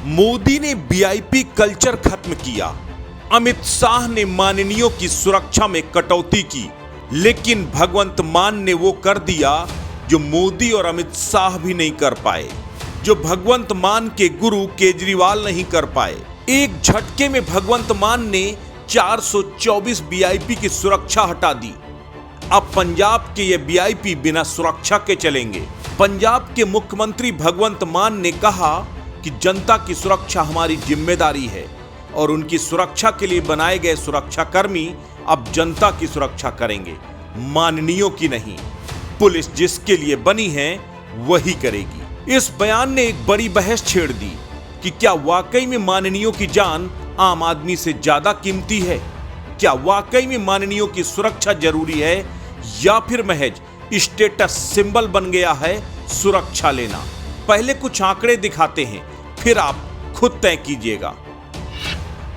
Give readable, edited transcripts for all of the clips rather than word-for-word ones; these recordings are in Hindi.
मोदी ने वीआईपी कल्चर खत्म किया। अमित शाह ने माननीयों की सुरक्षा में कटौती की, लेकिन भगवंत मान ने वो कर दिया जो मोदी और अमित शाह भी नहीं कर पाए, जो भगवंत मान के गुरु केजरीवाल नहीं कर पाए। एक झटके में भगवंत मान ने 424 वीआईपी की सुरक्षा हटा दी। अब पंजाब के ये वीआईपी बिना सुरक्षा के चलेंगे। पंजाब के मुख्यमंत्री भगवंत मान ने कहा कि जनता की सुरक्षा हमारी जिम्मेदारी है और उनकी सुरक्षा के लिए बनाए गए सुरक्षाकर्मी अब जनता की सुरक्षा करेंगे, माननीयों की नहीं। पुलिस जिसके लिए बनी है वही करेगी। इस बयान ने एक बड़ी बहस छेड़ दी कि क्या वाकई में माननीयों की जान आम आदमी से ज्यादा कीमती है? क्या वाकई में माननीयों की सुरक्षा जरूरी है या फिर महज स्टेटस सिंबल बन गया है सुरक्षा लेना? पहले कुछ आंकड़े दिखाते हैं, फिर आप खुद तय कीजिएगा।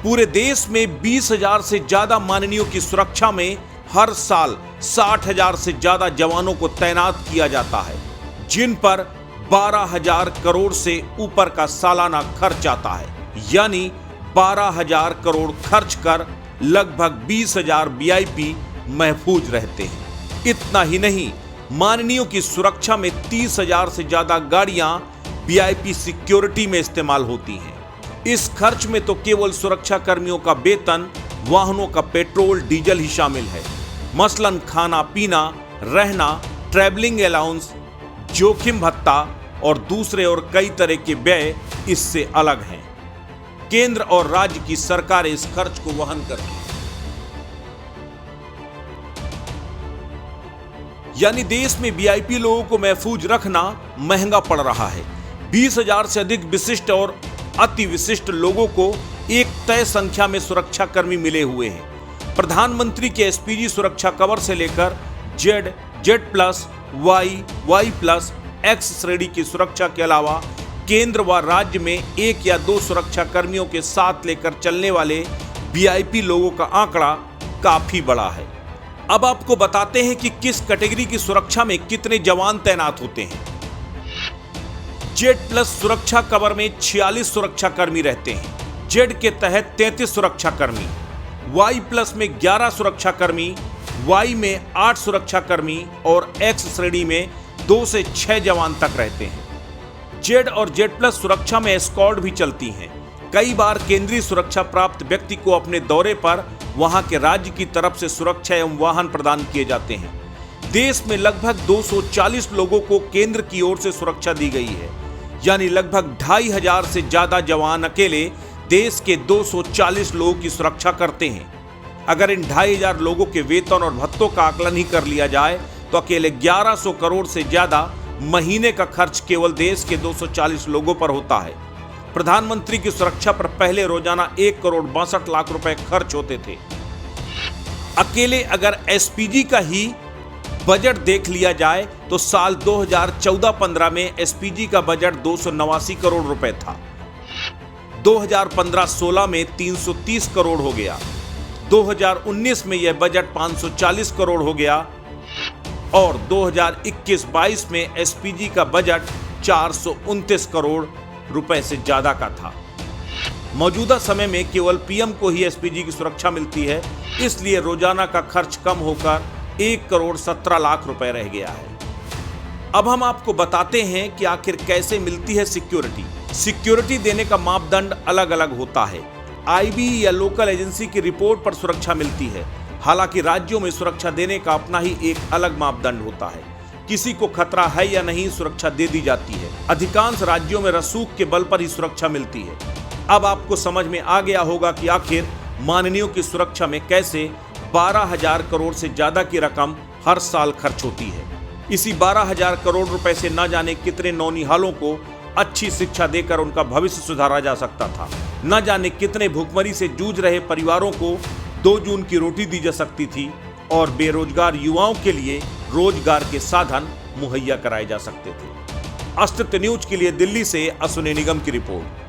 पूरे देश में 20,000 से ज्यादा माननीयों की सुरक्षा में हर साल 60,000 से ज्यादा जवानों को तैनात किया जाता है, जिन पर 12,000 करोड़ से ऊपर का सालाना खर्च आता है। यानी 12,000 करोड़ खर्च कर लगभग 20,000 वीआईपी महफूज रहते हैं। इतना ही नहीं, माननीयों की सुरक्षा में 30,000 से ज्यादा गाड़ियां वीआईपी सिक्योरिटी में इस्तेमाल होती हैं। इस खर्च में तो केवल सुरक्षा कर्मियों का वेतन, वाहनों का पेट्रोल डीजल ही शामिल है। मसलन खाना पीना, रहना, ट्रैवलिंग अलाउंस, जोखिम भत्ता और दूसरे और कई तरह के व्यय इससे अलग हैं। केंद्र और राज्य की सरकारें इस खर्च को वहन करती हैं। यानी देश में वीआईपी लोगों को महफूज रखना महंगा पड़ रहा है। 20,000 से अधिक विशिष्ट और अति विशिष्ट लोगों को एक तय संख्या में सुरक्षा कर्मी मिले हुए हैं। प्रधानमंत्री के एसपीजी सुरक्षा कवर से लेकर Z, Z plus, Y plus, X श्रेणी की सुरक्षा के अलावा केंद्र व राज्य में 1 या 2 सुरक्षा कर्मियों के साथ लेकर चलने वाले वीआईपी लोगों का आंकड़ा काफी बड़ा है। अब आपको बताते हैं कि किस कैटेगरी की सुरक्षा में कितने जवान तैनात होते हैं। जेड प्लस सुरक्षा कवर में 46 सुरक्षा कर्मी रहते हैं। जेड के तहत 33 सुरक्षा कर्मी, वाई प्लस में 11 सुरक्षा कर्मी, वाई में 8 सुरक्षा कर्मी और एक्स श्रेणी में 2 से 6 जवान तक रहते हैं। जेड और जेड प्लस सुरक्षा में एस्कॉर्ट भी चलती हैं। कई बार केंद्रीय सुरक्षा प्राप्त व्यक्ति को अपने दौरे पर वहां के राज्य की तरफ से सुरक्षा एवं वाहन प्रदान किए जाते हैं। देश में लगभग 240 लोगों को केंद्र की ओर से सुरक्षा दी गई है। यानी लगभग 2,500 से ज्यादा जवान अकेले देश के 240 लोगों की सुरक्षा करते हैं। अगर इन 2,500 लोगों के वेतन और भत्तों का आकलन ही कर लिया जाए तो अकेले 1100 करोड़ से ज्यादा महीने का खर्च केवल देश के 240 लोगों पर होता है। प्रधानमंत्री की सुरक्षा पर पहले रोजाना 1 करोड़ 62 लाख रुपए खर्च होते थे। अकेले अगर एसपीजी का ही बजट देख लिया जाए तो साल 2014-15 में एसपीजी का बजट 289 करोड़ रुपए था। 2015-16 में 330 करोड़ हो गया। 2019 में यह बजट 540 करोड़ हो गया और 2021-22 में एसपीजी का बजट 429 करोड़ रुपए से ज्यादा का था। मौजूदा समय में केवल पीएम को ही एसपीजी की सुरक्षा मिलती है, इसलिए रोजाना का खर्च कम होकर 1 करोड़ 17 लाख रुपए रह गया है। अब हम आपको बताते हैं कि आखिर कैसे मिलती है सिक्योरिटी। सिक्योरिटी देने का मापदंड अलग अलग होता है। आईबी या लोकल एजेंसी की रिपोर्ट पर सुरक्षा मिलती है। हालांकि राज्यों में सुरक्षा देने का अपना ही एक अलग मापदंड होता है। किसी को खतरा है या नहीं, सुरक्षा दे दी जाती है। अधिकांश राज्यों में रसूख के बल पर ही सुरक्षा मिलती है। अब आपको समझ में आ गया होगा कि आखिर माननीयों की सुरक्षा में कैसे 12,000 करोड़ से ज्यादा की रकम हर साल खर्च होती है। इसी 12,000 करोड़ रुपए से न जाने कितने नौनिहालों को अच्छी शिक्षा देकर उनका भविष्य सुधारा जा सकता था। न जाने कितने भूखमरी से जूझ रहे परिवारों को 2 जून की रोटी दी जा सकती थी और बेरोजगार युवाओं के लिए रोजगार के साधन मुहैया कराए जा सकते थे। अस्तित्व न्यूज के लिए दिल्ली से असुनी निगम की रिपोर्ट।